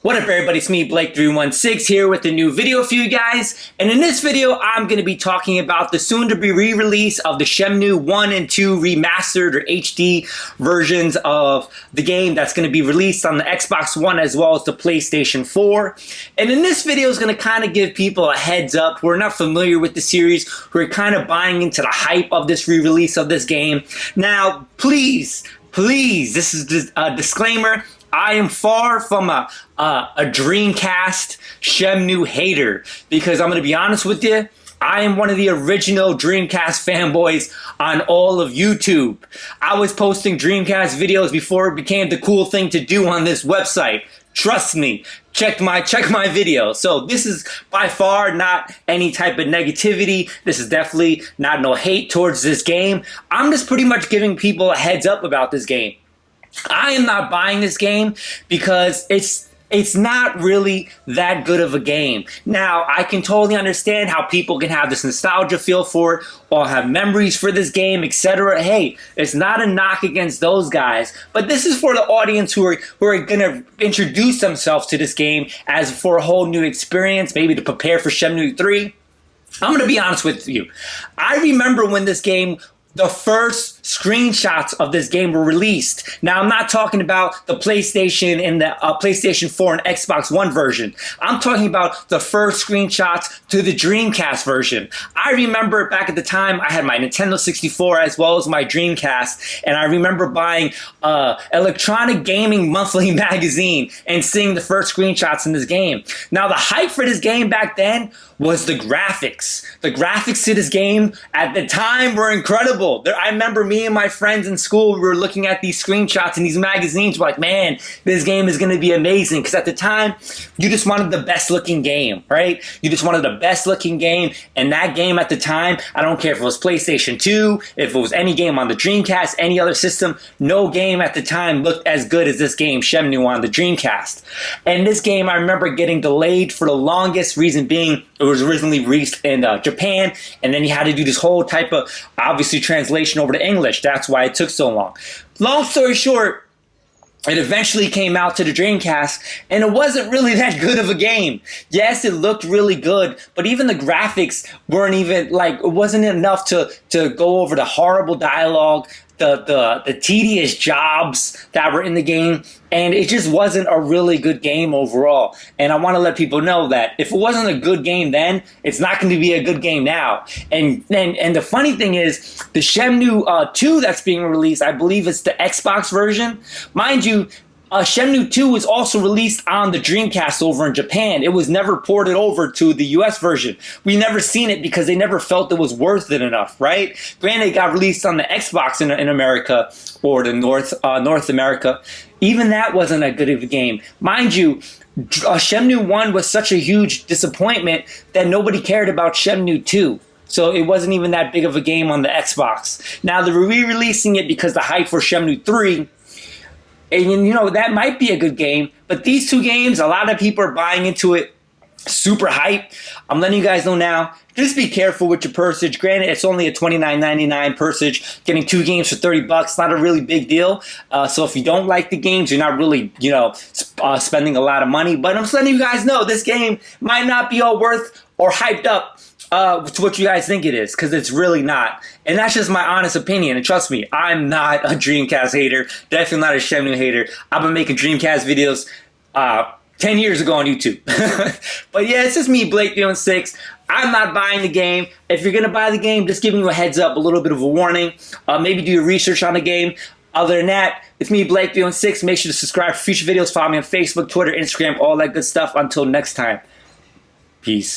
What up everybody, it's me Blake316 here with a new video for you guys, and in this video I'm going to be talking about the soon to be re-release of the Shenmue 1 and 2 remastered or HD versions of the game that's going to be released on the Xbox One as well as the PlayStation 4. And in this video is going to kind of give people a heads up who are not familiar with the series, who are kind of buying into the hype of this re-release of this game. Now please, this is just a disclaimer. I am far from a Dreamcast Shenmue hater, because I'm going to be honest with you, I am one of the original Dreamcast fanboys on all of YouTube. I was posting Dreamcast videos before it became the cool thing to do on this website. Trust me, check my video. So this is by far not any type of negativity. This is definitely not no hate towards this game. I'm just pretty much giving people a heads up about this game. I am not buying this game because it's not really that good of a game. Now, I can totally understand how people can have this nostalgia feel for it or have memories for this game, etc. Hey, it's not a knock against those guys, but this is for the audience who are going to introduce themselves to this game as for a whole new experience, maybe to prepare for Shenmue 3. I'm going to be honest with you. I remember when this game, the first screenshots of this game were released. Now, I'm not talking about the PlayStation and the PlayStation 4 and Xbox One version. I'm talking about the first screenshots to the Dreamcast version. I remember back at the time, I had my Nintendo 64 as well as my Dreamcast, and I remember buying Electronic Gaming Monthly magazine and seeing the first screenshots in this game. Now, the hype for this game back then was the graphics. The graphics to this game at the time were incredible. I remember me and my friends in school, we were looking at these screenshots in these magazines. We're like, man, this game is going to be amazing. Because at the time, you just wanted the best looking game, right? You just wanted the best looking game. And that game at the time, I don't care if it was PlayStation 2, if it was any game on the Dreamcast, any other system, no game at the time looked as good as this game, Shenmue, on the Dreamcast. And this game, I remember getting delayed for the longest, reason being it was originally released in Japan, and then you had to do this whole type of, obviously, translation over to English. That's why it took so long. Long story short, it eventually came out to the Dreamcast, and it wasn't really that good of a game. Yes, it looked really good, but even the graphics weren't even, like, it wasn't enough to go over the horrible dialogue, the tedious jobs that were in the game, and it just wasn't a really good game overall. And I want to let people know that if it wasn't a good game then, it's not going to be a good game now. And the funny thing is, the Shenmue 2 that's being released, I believe it's the Xbox version. Mind you, Shenmue 2 was also released on the Dreamcast over in Japan. It was never ported over to the US version. We never seen it because they never felt it was worth it enough, right? Granted, it got released on the Xbox in America, or the North America. Even that wasn't that good of a game. Mind you, Shenmue 1 was such a huge disappointment that nobody cared about Shenmue 2. So it wasn't even that big of a game on the Xbox. Now they're re-releasing it because the hype for Shenmue 3, and you know, that might be a good game, but these two games, a lot of people are buying into it, super hype. I'm letting you guys know now, just be careful with your purchase. Granted, it's only a $29.99 purchase. Getting two games for $30, not a really big deal. So if you don't like the games, you're not really, you know, spending a lot of money. But I'm just letting you guys know, this game might not be all worth or hyped up to what you guys think it is, because it's really not. And that's just my honest opinion. And trust me, I'm not a Dreamcast hater. Definitely not a Shenmue hater. I've been making Dreamcast videos 10 years ago on YouTube. But yeah, it's just me, Blake316. I'm not buying the game. If you're going to buy the game, just giving you a heads up, a little bit of a warning. Maybe do your research on the game. Other than that, it's me, Blake316. Make sure to subscribe for future videos. Follow me on Facebook, Twitter, Instagram, all that good stuff. Until next time, peace.